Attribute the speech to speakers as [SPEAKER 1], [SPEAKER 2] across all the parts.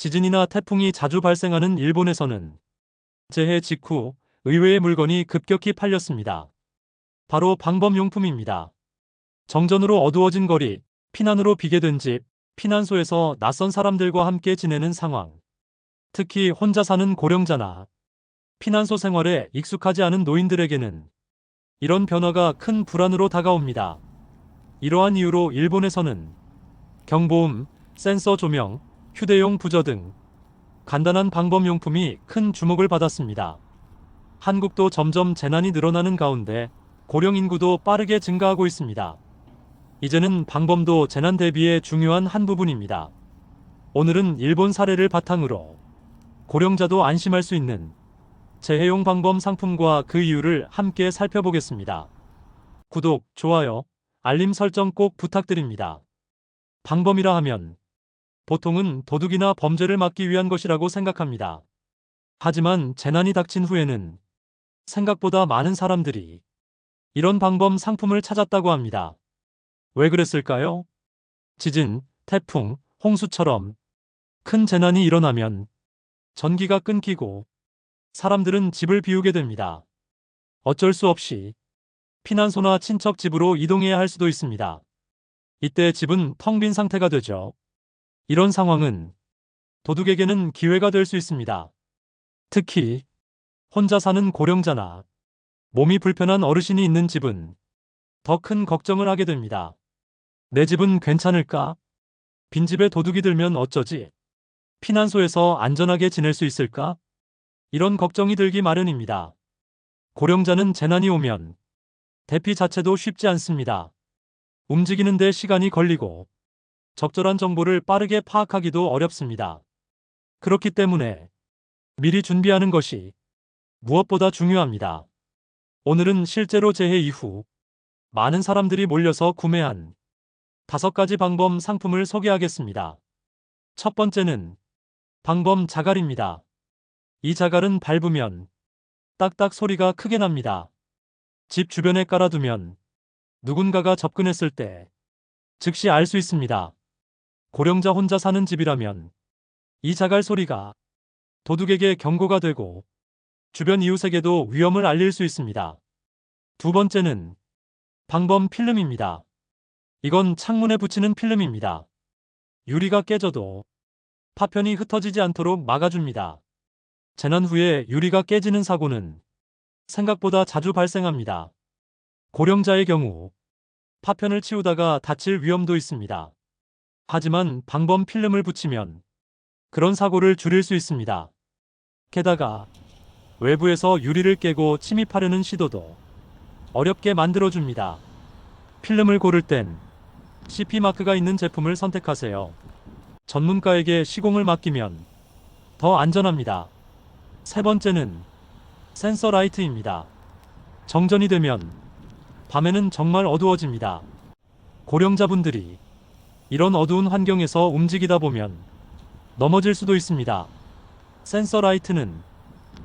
[SPEAKER 1] 지진이나 태풍이 자주 발생하는 일본에서는 재해 직후 의외의 물건이 급격히 팔렸습니다. 바로 방범용품입니다. 정전으로 어두워진 거리, 피난으로 비게 된 집, 피난소에서 낯선 사람들과 함께 지내는 상황. 특히 혼자 사는 고령자나 피난소 생활에 익숙하지 않은 노인들에게는 이런 변화가 큰 불안으로 다가옵니다. 이러한 이유로 일본에서는 경보음, 센서 조명, 휴대용 부저 등 간단한 방범용품이 큰 주목을 받았습니다. 한국도 점점 재난이 늘어나는 가운데 고령 인구도 빠르게 증가하고 있습니다. 이제는 방범도 재난 대비의 중요한 한 부분입니다. 오늘은 일본 사례를 바탕으로 고령자도 안심할 수 있는 재해용 방범 상품과 그 이유를 함께 살펴보겠습니다. 구독, 좋아요, 알림 설정 꼭 부탁드립니다. 방범이라 하면 보통은 도둑이나 범죄를 막기 위한 것이라고 생각합니다. 하지만 재난이 닥친 후에는 생각보다 많은 사람들이 이런 방범 상품을 찾았다고 합니다. 왜 그랬을까요? 지진, 태풍, 홍수처럼 큰 재난이 일어나면 전기가 끊기고 사람들은 집을 비우게 됩니다. 어쩔 수 없이 피난소나 친척 집으로 이동해야 할 수도 있습니다. 이때 집은 텅 빈 상태가 되죠. 이런 상황은 도둑에게는 기회가 될 수 있습니다. 특히 혼자 사는 고령자나 몸이 불편한 어르신이 있는 집은 더 큰 걱정을 하게 됩니다. 내 집은 괜찮을까? 빈집에 도둑이 들면 어쩌지? 피난소에서 안전하게 지낼 수 있을까? 이런 걱정이 들기 마련입니다. 고령자는 재난이 오면 대피 자체도 쉽지 않습니다. 움직이는데 시간이 걸리고 적절한 정보를 빠르게 파악하기도 어렵습니다. 그렇기 때문에 미리 준비하는 것이 무엇보다 중요합니다. 오늘은 실제로 재해 이후 많은 사람들이 몰려서 구매한 5가지 방범 상품을 소개하겠습니다. 첫 번째는 방범 자갈입니다. 이 자갈은 밟으면 딱딱 소리가 크게 납니다. 집 주변에 깔아두면 누군가가 접근했을 때 즉시 알 수 있습니다. 고령자 혼자 사는 집이라면 이 자갈 소리가 도둑에게 경고가 되고 주변 이웃에게도 위험을 알릴 수 있습니다. 두 번째는 방범 필름입니다. 이건 창문에 붙이는 필름입니다. 유리가 깨져도 파편이 흩어지지 않도록 막아줍니다. 재난 후에 유리가 깨지는 사고는 생각보다 자주 발생합니다. 고령자의 경우 파편을 치우다가 다칠 위험도 있습니다. 하지만 방범 필름을 붙이면 그런 사고를 줄일 수 있습니다. 게다가 외부에서 유리를 깨고 침입하려는 시도도 어렵게 만들어줍니다. 필름을 고를 땐 CP마크가 있는 제품을 선택하세요. 전문가에게 시공을 맡기면 더 안전합니다. 세 번째는 센서 라이트입니다. 정전이 되면 밤에는 정말 어두워집니다. 고령자분들이 이런 어두운 환경에서 움직이다 보면 넘어질 수도 있습니다. 센서 라이트는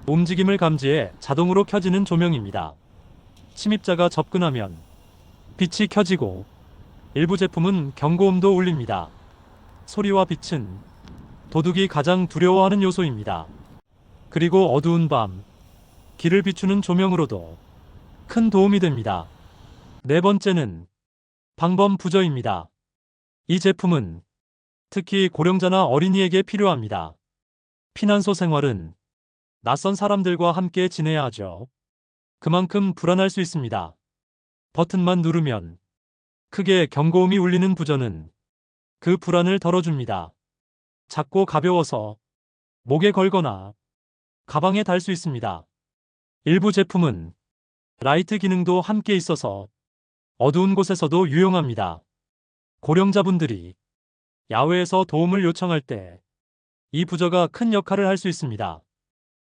[SPEAKER 1] 움직임을 감지해 자동으로 켜지는 조명입니다. 침입자가 접근하면 빛이 켜지고 일부 제품은 경고음도 울립니다. 소리와 빛은 도둑이 가장 두려워하는 요소입니다. 그리고 어두운 밤, 길을 비추는 조명으로도 큰 도움이 됩니다. 네 번째는 방범 부저입니다. 이 제품은 특히 고령자나 어린이에게 필요합니다. 피난소 생활은 낯선 사람들과 함께 지내야 하죠. 그만큼 불안할 수 있습니다. 버튼만 누르면 크게 경고음이 울리는 부저는 그 불안을 덜어줍니다. 작고 가벼워서 목에 걸거나 가방에 달 수 있습니다. 일부 제품은 라이트 기능도 함께 있어서 어두운 곳에서도 유용합니다. 고령자분들이 야외에서 도움을 요청할 때 이 부저가 큰 역할을 할 수 있습니다.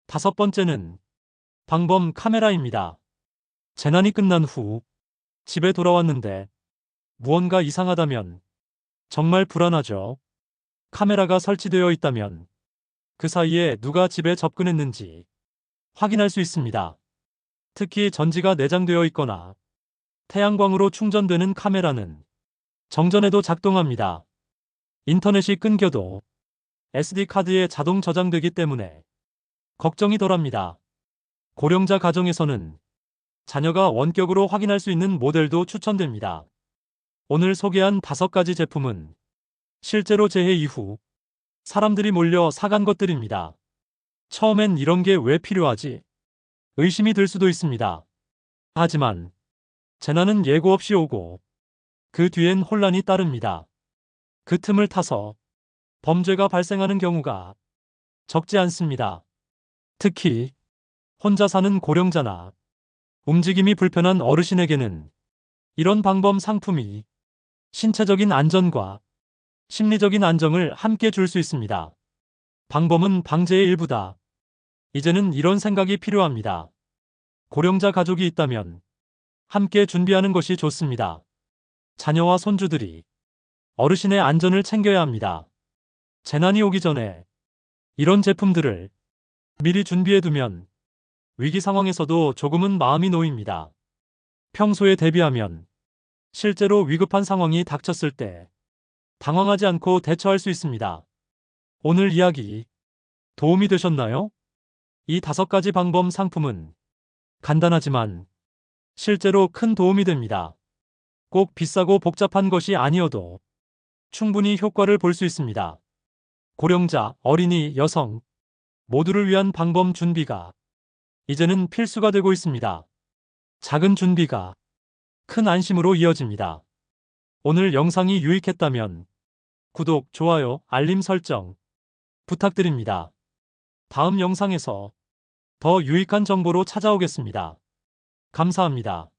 [SPEAKER 1] 다섯 번째는 방범 카메라입니다. 재난이 끝난 후 집에 돌아왔는데 무언가 이상하다면 정말 불안하죠. 카메라가 설치되어 있다면 그 사이에 누가 집에 접근했는지 확인할 수 있습니다. 특히 전지가 내장되어 있거나 태양광으로 충전되는 카메라는 정전에도 작동합니다. 인터넷이 끊겨도 SD카드에 자동 저장되기 때문에 걱정이 덜합니다. 고령자 가정에서는 자녀가 원격으로 확인할 수 있는 모델도 추천됩니다. 오늘 소개한 5가지 제품은 실제로 재해 이후 사람들이 몰려 사간 것들입니다. 처음엔 이런 게 왜 필요하지? 의심이 들 수도 있습니다. 하지만 재난은 예고 없이 오고 그 뒤엔 혼란이 따릅니다. 그 틈을 타서 범죄가 발생하는 경우가 적지 않습니다. 특히 혼자 사는 고령자나 움직임이 불편한 어르신에게는 이런 방범 상품이 신체적인 안전과 심리적인 안정을 함께 줄 수 있습니다. 방범은 방제의 일부다. 이제는 이런 생각이 필요합니다. 고령자 가족이 있다면 함께 준비하는 것이 좋습니다. 자녀와 손주들이 어르신의 안전을 챙겨야 합니다. 재난이 오기 전에 이런 제품들을 미리 준비해두면 위기 상황에서도 조금은 마음이 놓입니다. 평소에 대비하면 실제로 위급한 상황이 닥쳤을 때 당황하지 않고 대처할 수 있습니다. 오늘 이야기 도움이 되셨나요? 이 5가지 방범 상품은 간단하지만 실제로 큰 도움이 됩니다. 꼭 비싸고 복잡한 것이 아니어도 충분히 효과를 볼 수 있습니다. 고령자, 어린이, 여성 모두를 위한 방범 준비가 이제는 필수가 되고 있습니다. 작은 준비가 큰 안심으로 이어집니다. 오늘 영상이 유익했다면 구독, 좋아요, 알림 설정 부탁드립니다. 다음 영상에서 더 유익한 정보로 찾아오겠습니다. 감사합니다.